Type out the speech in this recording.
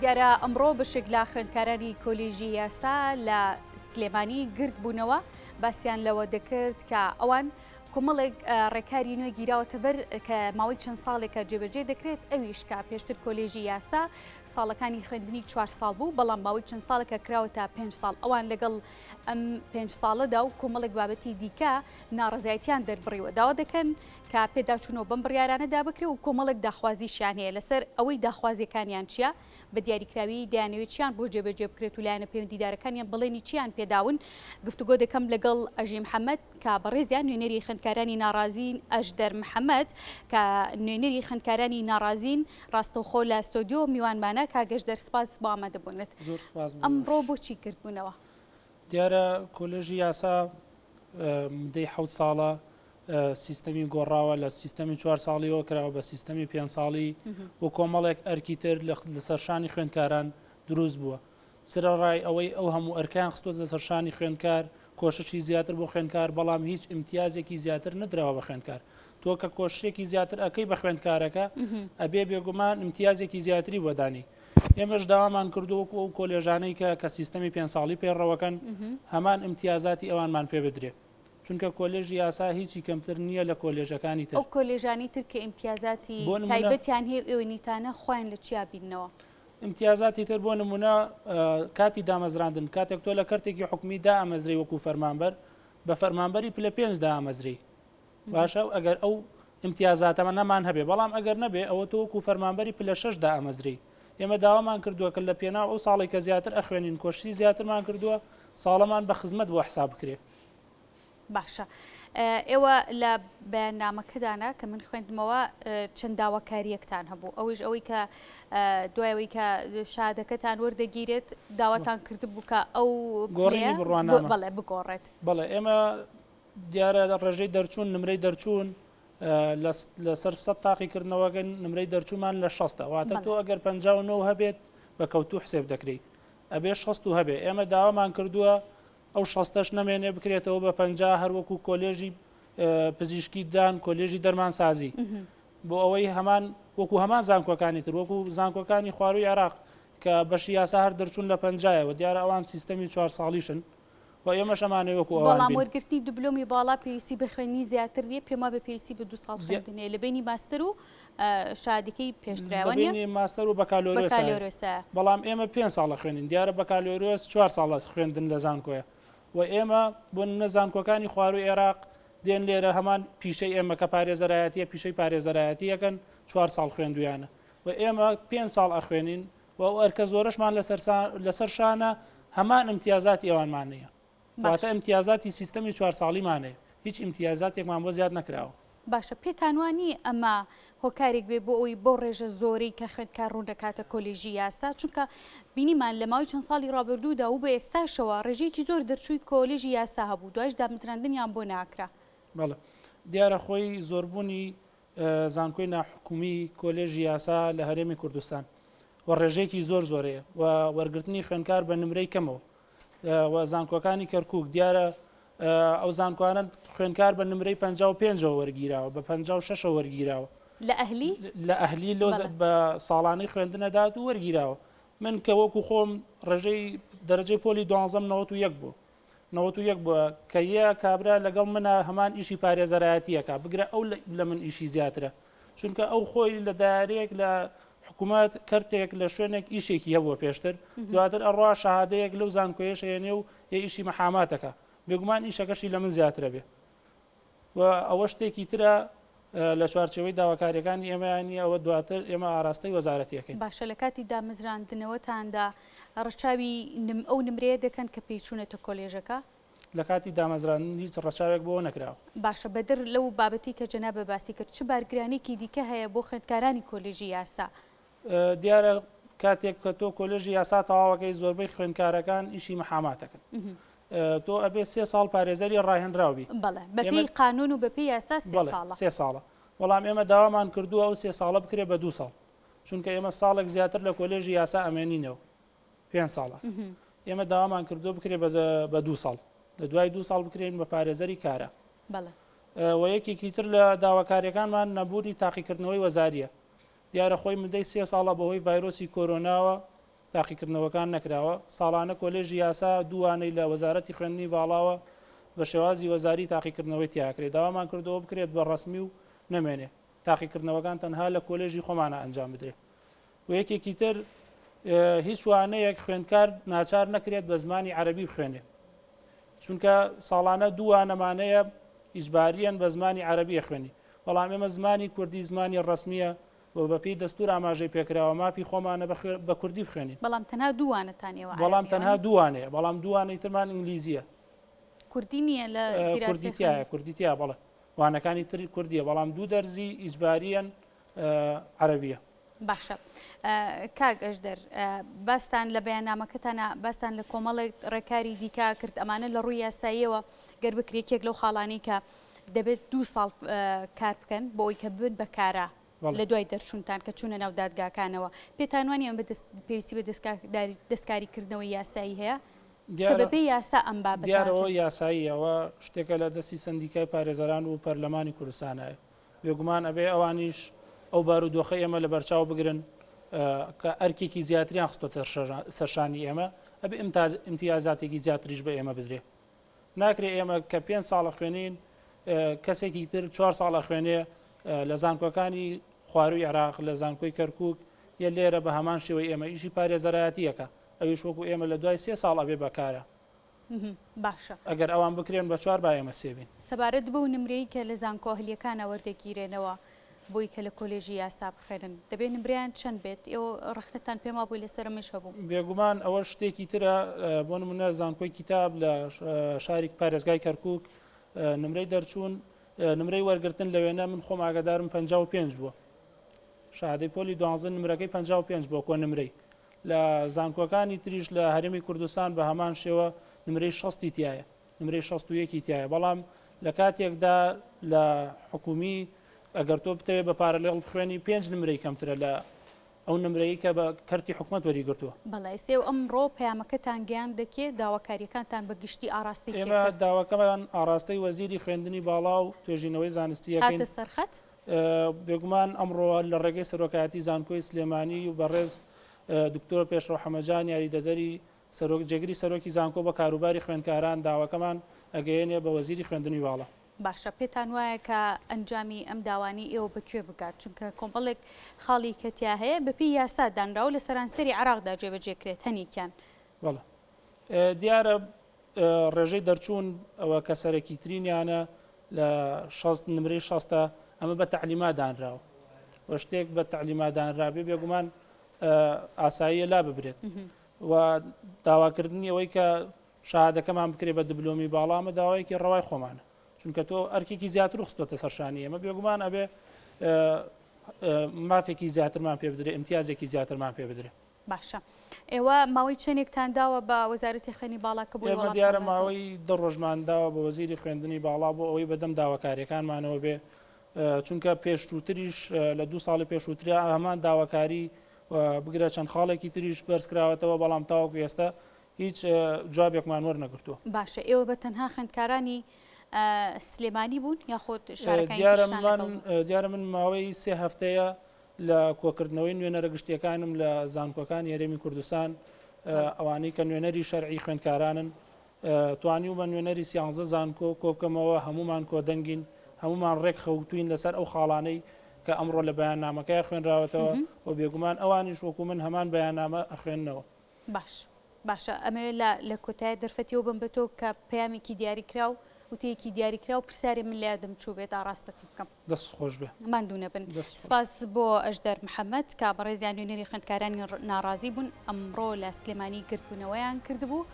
دیارە ئەمڕۆ بەشێک لە خوێندکارانی کۆلیژی یاسا لە سلێمانی گرت بوونەوە باسییان لەوە دەکرد کە ئەوان کۆمەڵێک ڕێکاری نوێ گیراوەتە بەر کە ماوەی چەند ساڵێکە جێبەجێ دەکرێت ئەویشکە پێشتر کۆلیژی یاسا ساڵەکانی خوێندنی 4 ساڵ بوو بەڵام ماوەی چەند ساڵێکە کراوەتە 5 ساڵ ئەوان لەگەڵ ئەم 5 ساڵەدا و کۆمەڵێک بابەتی دیکە ناڕزایەتیان دەربڕیوە داوا دەکەن کە پێداچوونەوە بەم بڕیارانەدا بکرێ و کۆمەڵێک داخوازیشیان هەیە لەسەر ئەوەی داخوازیەکانیان چییە بە دیاریکراوی دەیانەوێت بۆ جێبەجێ بکرێت و لایەنە پەیوەندیدارەکانیان بڵێنی چیان پێداون گفتوگۆ دەکەم لەگەڵ ئەژی محەممەد کە بەڕێزیان نوێنەری خوێندکارانی ناڕازین ئەژدەر محەممەد کە نوێنەری خوێندکارانی ناڕازین ڕاستەوخۆ لە ستۆدیۆ میوانمانە کاگەشتدەر سپاس بۆ ئامادەبوونێت ئەمڕۆ بۆچی کردبوونەوە دیارە کۆلێژی یاسا مدەی 7 ساڵە سیستەمی گۆڕاوە لە سیستەمی 4 ساڵیەوە کراوە بە سیستەمی 5 ساڵی و کۆمەڵێک ئەرکی تر لەسەر شانی خوێندکاران دروست بووە سرەڕای ئەوەی ئەو هەموو ئەرکان خستوت لەسەر شانی خوێندکار کۆششی زیاتر بۆ خوێندکار بەڵام هیچ امتیازێکی زیاتر نەدراوە بە خوێندکار تۆ کە کۆششێکی زیاتر ئەەکەی بە خوێندکارەکە ئەبێ بێگومان امتیازێکی زیاتری بۆدانی ئێمەش داوامان کردووەکو ئەو کۆلێژانەی کە سیستەمی 5 ساڵی پێڕەوەکەن هەمان امتیازاتی ئەوانمان پێ بدرێت چونکە کۆلێژی یاسا هیچی کەمتر نییە لە کۆلێژەکانی تر ئەو کۆلێژانی تر کە امتیازاتی تایبەتیان هەیە ئێوەنیتانە خۆیان لە چیا بینەوە امتیازاتی تر بۆ نمونە کاتی دامەزراندن کاتێک تۆ لە کەرتێکی حکومی دامەزری وەکو فەرمانبەر بە فەرمانبەری پلە 5 دامەزری باشە ئەگەر ئەو امتیازاتەمە نەمان هەبێ بەڵام ئەگەر نەبێ ئەوە تۆ وەکو فەرمانبەری پلە 6 دامەزری ئێمە داوامان کردووە کە لە پێناو ئەو ساڵی کە زیاتر ئەخوێنین کۆشتی زیاترمان کردووە ساڵەمان بە خزمەت بۆ حساب بکرێ باشە ئێوە لە بەیاننامەکەدانە کە من خوێندمەوە چەند داواکاریەکتان هەبوو ئەوش ئەوەی کە دوایەوەی کە شادەکەتان وەردەگیرێت داواتان کرد بوو کە ئەو بڵێ بگۆڕێت بڵێ ئێمە دیارە ڕێژەی دەرچوون نمرەی دەرچوون لەسەر 100 تاقیکردنەوەگەن نمرەی دەرچوومان لە 60 واتە تۆ ئەگەر 59 هەبێت بە کەوتوو حسێب دەکرێت ئەبێ 60 هەبێ ئێمە داوامان کردووە ئەو 60ش نەمێنێ بکرێتەوە بە 50 هەروەکو کۆلێژی پزیشکی دان کۆلێژی دەرمانسازی بۆ ئەوەی هەمان وەکو هەمان زانکۆکانی تر وەکو زانکۆکانی خواروی عێراق کە بەشی یاسا هەر دەرچوون لە 50ەوە دیارە ئەوان سیستەمی 4 ساڵیشن و ئێمە شەمانەوە وەکو بەڵام وەرگرتی دیبلۆمی باڵا پێویستی بە خوێنی زیاتر نیە پێما بە پێویستی بە 2 ساڵ خوێندنێ لە بینی ماستەر و شادەکەی پێشتراوە نیە ماستەر و بەکالۆریۆسە بەڵام ئێمە 5 ساڵە خوێنین دیارە بەکالۆریۆس 4 ساڵە خوێندن لە زانکۆیە و ئێمە بۆ نەزانکۆکانی خواروی عێراق دێن لێرە هەمان پیشەی ئێمە کە پارێزەرایەتیە پیشەی پارێزەرایەتیەکەن 4 ساڵ خوێندویانە و ئێمە 5 ساڵ ئەخوێنین و ئەرکە زۆرەشمان لەسەر شانە هەمان امتیازاتی ئەوانمانەیە واتە امتیازاتی سیستەمی 4 ساڵیمانەیە هیچ امتیازاتێکمان بۆ زیاد نەکراوە باشە پێتانوانی ئەمە هۆکارێک بێ بۆ ئەوی بۆ ڕێژە زۆرەی کە خوێندکار ڕوون دەکاتە کۆلێژی یاسا چونکە بینیمان لە ماوەی چەند ساڵی ڕابردوودا و بە ئێستاشەوە ڕێژەیەکی زۆر دەرچووی کۆلێژی یاسا هەبوو دوایش دامەزراندنیان بۆ ناکرا بەڵێ دیارە خۆی زۆربوونی زانکۆی ناحکومی کۆلێژی یاسا لە هەرێمی کوردستان و ڕێژەیەکی زۆر زۆرەیە و وەرگرتنی خوێندکار بە نمرەی کەمەوە و زانکۆکانی کەرکووک دیارە ئەو زانکۆانە خوێندکار بە نمرەی 55ەوە وەرگیراوە بە 56ەوە وەرگیراوە لە ئەهلی لۆز بە ساڵانەی خوێندنەدات و وەرگیراوە من کە وەکو خۆم ڕێژەی دەرەجەی پۆلی 1291 بوو 91 بووە کە یە کابرا لەگەڵ منە هەمان ئیشی پارێزەرایەتیەکە بگرە ئەو لە من ئیشی زیاترە چونکە ئەو خۆی لە دارێک لە حکوومەت کەرتێک لە شوێنێک ئیشێکی هەبووە پێشتر دواتر ئەڕوا شەهادەیەک لەو زانکۆیەش هێنێ و یە ئیشی مەحاماتەکە بێگومان ئیشەکەشی لە من زیاترە بێ و ئەوە شتێکی ترە لە چوارچەوەی داواکاریەکانی ئێمەیانی ئەوە دواتر ئێمە ئاراستەی وەزارەتیەکەین باشە لە کاتی دامەزراندنەوەتاندا ڕەچاوی ئەو نمرەیە دەکەن کە پێیچوونێتە کۆلێژەکە لە کاتی دامەزراندن هیچ ڕەچاوێک بۆ نەکراوە باشە بەدر لەو بابەتی کە جەناب باسی کرد چ بارگرانێکی دیکە هەیە بۆ خوێندکارانی کۆلێژی یاسا دیارە کاتێک کە تۆ کۆلێژی یاسا تەواوەکەی زۆربەی خوێندکارەکان ئیشی مەحاماتەکەن تۆ ئەبێ 3 ساڵ پارێزەری ڕاهێنراوی بەڵێ بەپێی قانون و بەپێی یاسا 3 ساڵە بەڵام ئێمە داوامان کردووە ئەو 3 ساڵە بکرێ بە 2 ساڵ چونکە ئێمە ساڵێک زیاتر لە کۆلێژی یاسا ئەمێنینەوە 5 ساڵە ئێمە داوامان کردو بکرێ بە 2 ساڵ لە دوای 2 ساڵ بکرێن بە پارێزەری کارە و یەکێکی تر لە داواکاریەکانمان نەبوونی تاقیکردنەوەی وەزاریە دیارە خۆی مدەی 3 ساڵە بەهۆی ڤایرۆسی کۆرۆناوە تاقیکردنەوەکان نەکراوە. ساڵانە کۆلێژی یاسا دووانەی لە وەزارەتی خوێندنی باڵاوە بە شێوازی وەزاری تاقیکردنەوەی تیاکرێت. داوامان کردەوە بکرێت بە ڕسمی و نەمێنێ. تاقیکردنەوەکان تەنها لە کۆلێژی خۆمانە ئەنجام بدرێت. و یەکێکی تر هیچ وانەیەک خوێندکار ناچار نەکرێت بە زمانی عەرەبی بخوێنێت. چونکە ساڵانە دووانەمانەیە ئیجباریان بە زمانی عەرەبی خوێنی. بەڵام ئێمە زمانی کوردی زمانی ڕسمیە و بەپێی دەستور ئاماژەی پێکراوە مافی خۆمانە بە کوردی بخوێنین. بەڵام تەنها دووانەتانەوە. بەڵام تەنها دووانەیە، بەڵام دووانەی ترمان ئینگلیزیە. کوردی نییە لە کوردیتیایە، کوردیتیا بەڵێ. وانەکانی تر کوردیە، بەڵام دوو دەرزی ئیجباریان عەرەبیە. باشە. کاک ئەژدەر، باستان لە بەیاننامەکەتانە باستان لە کۆمەڵێک ڕێکاری دیکە کرد ئەمانە لە ڕووی یاساییەوە گەر بکرێکێک لەو خاڵانی کە دەبێت 2 ساڵ کار بکەن بۆ ئەوی کە بن بە کارە لە دوای دەرچوونتان کە چوونە ناو دادگاکانەوە. پێتانوانی ئەم پێویستی بە دەستکاریکردنەوەی یاسایی هەیە کە بەبێ یاسا ئەم بابەت دیارەوە یاساییەوە شتێکە لە دەستی سندیکای پارێزەران و پەرلەمانی کوردستانایە. بێگومان ئەبێ ئەوانیش ئەو بارودۆخی ئێمە لە بەرچاو بگرن کە ئەرکێکی زیاتریان خستۆتە سەرشانی ئێمە، ئەبێ ئیمتیازاتێکی زیاتریش بە ئێمە بدرێ. ناکرێ ئێمە کە 5 ساڵە خوێنین کەسێکی تر 4 ساڵە خوێنێ لە زانکۆکانی خواروی عێراق، لە زانکۆی کەرکووک یە لێرە بە هەمان شێوەی ئێمە ئیشی پارێزەرایەتیەکە، ئەویش وەکو ئێمە لە دوای 3 ساڵ ئەبێ بەکارە. باشە. ئەگەر ئەوان بکرێن بە 4 با ئێمە سێبین. سەبارەت بەو نمرەی کە لە زانکۆهلیەکانە وەردەگیرێنەوە بۆی کە لە کۆلێژی یاسا بخێنن دەبێت نمرەیان چەند بێت؟ ئێوە ڕخنتان پێما بووی لەسەرمەش هەبوو. بێگومان ئەوە شتێکی ترە. بۆ نمونە زانکۆی کتاب لە شاری پارێزگای کەرکووک نمرەی دەرچوون، نمرەی وەرگرتن لەوێنە من خۆم ئاگادارم 55 بووە. شادەی پۆلی 12 نمرەکەی 55 بووە کۆ نمرەی. لە زانکۆکانی تریش لە هەرێمی کوردستان بە هەمان شێوە نمرەی 60 تایە، نمرەی 61 تایە. بەڵام لە کاتێکدا لە حکومی ئەگەر تۆ بتەوێت بە پارەلێڵ بخوێنی 5 نمرەی کەمترە لە ئەو نمرەیە کە بە کەرتی حکومەت وەریگرتووە. بەڵێ سێ و ئەمڕۆ پەیامەکەتان گیان دەکێت داواکاریەکانتان بە گشتی ئاراستی ئێمە داواکەمان ئاراستەی وەزیری خوێندنی باڵا و توێژینەوەی زانستیەکەین سەرخەت. بێگومان ئەمڕۆ لە ڕێگەی سەرۆکایەتی زانکۆی سلێمانی و بەڕێز دکتۆر پێشڕۆ حەمەجان یاریدەدەری جێگری سەرۆکی زانکۆ بە کاروباری خوێندکاران داواکەمان ئەگەیەنێ بە وەزیری خوێندنی باڵا. باشە، پێتان وایە کە ئەنجامی ئەم داوانی ئێوە بەکوێ بگات؟ چونکە کۆمەڵێک خاڵی کەتیا هەیە بەپی یاسا دانرا و لە سەرانسەری عێراقدا جێبەجێکرێت هەنێکیان. بەڵێ دیارە ڕێژەی دەرچوون ئەوە کە سەرەکی ترینیانە لە نمرەی 60 ئەمە بە تەعلیما دانراوە و شتێک بە تەعلیما دانرابێ بێگومان ئاساییە لا ببرێت و داواکردنی ئەوەی کە شاهادەکەمان بکرێت بە دیبلۆمی باڵامە داوایەکی ڕەوای خۆمانە، چونکە تۆ ئەرکێکی زیاتر خستۆتە سەرشانی ئێمە بێگومان ئەبێ مافێکی زیاترمان پێ بدرێت، ئیمتیازێکی زیاترمان پێ بدرێت. باشە، ئێوە ماوەی چەندێکتان داوە بە وەزارەتی خوێندنی باڵا کە بۆی ئێمە دیارە ماوەی 2 ڕۆژمان داوە بە وەزیری خوێندنی باڵا بۆ ئەوەی بەدەم داواکاریەکانمانەوە بێ، چونکە پێشووتریش لە 2 ساڵی پێشووتریا هەمان داواکاری بگرە چەند خاڵێکی تریش بەرزکراوەتەوە، بەڵام تاوەکو ئێستا هیچ جوابێکمان وەرنەگرتووە. باشە، ئێوە بە تەنها خوێندکارانی سلێمانی بوون یاخۆت شارەکانی دیارە من ماوەی 3 هەفتەیە لە کۆکردنەوەی نوێنەرە گشتیەکانم لە زانکۆکان هەرێمی کوردستان ئەوانەی کە نوێنەری شەرعی خوێندکارانن توانی و بە نوێنەری 13 زانکۆ کۆبکەمەوە هەمومان کۆدەنگین، هەمومان ڕێک خەوتوین لەسەر ئەو خاڵانەی کە ئەمڕۆ لە بەیاننامەکەی خوێنراوەتەوە و بێگومان ئەوانیش وەکو من هەمان بەیاننامە ئەخوێننەوە. باشە، ئەمە لە کۆتای دەرفەتیەوە بم بە تۆ کە پەیامێکی دیاریکراو وتەیەکی دیاریکرا و پرسیاری من لادەم چوو بێت ئاڕاستەتی بکەم. دەست خۆش بێ. ماندوو نەبن. سپاس بۆ ئەژدەر محەممەد کە بەڕێزیان نوێنەری خوێندکارانی ناڕازی بوون ئەمڕۆ لە سلێمانی گرتبوونەوەیان کردبوو.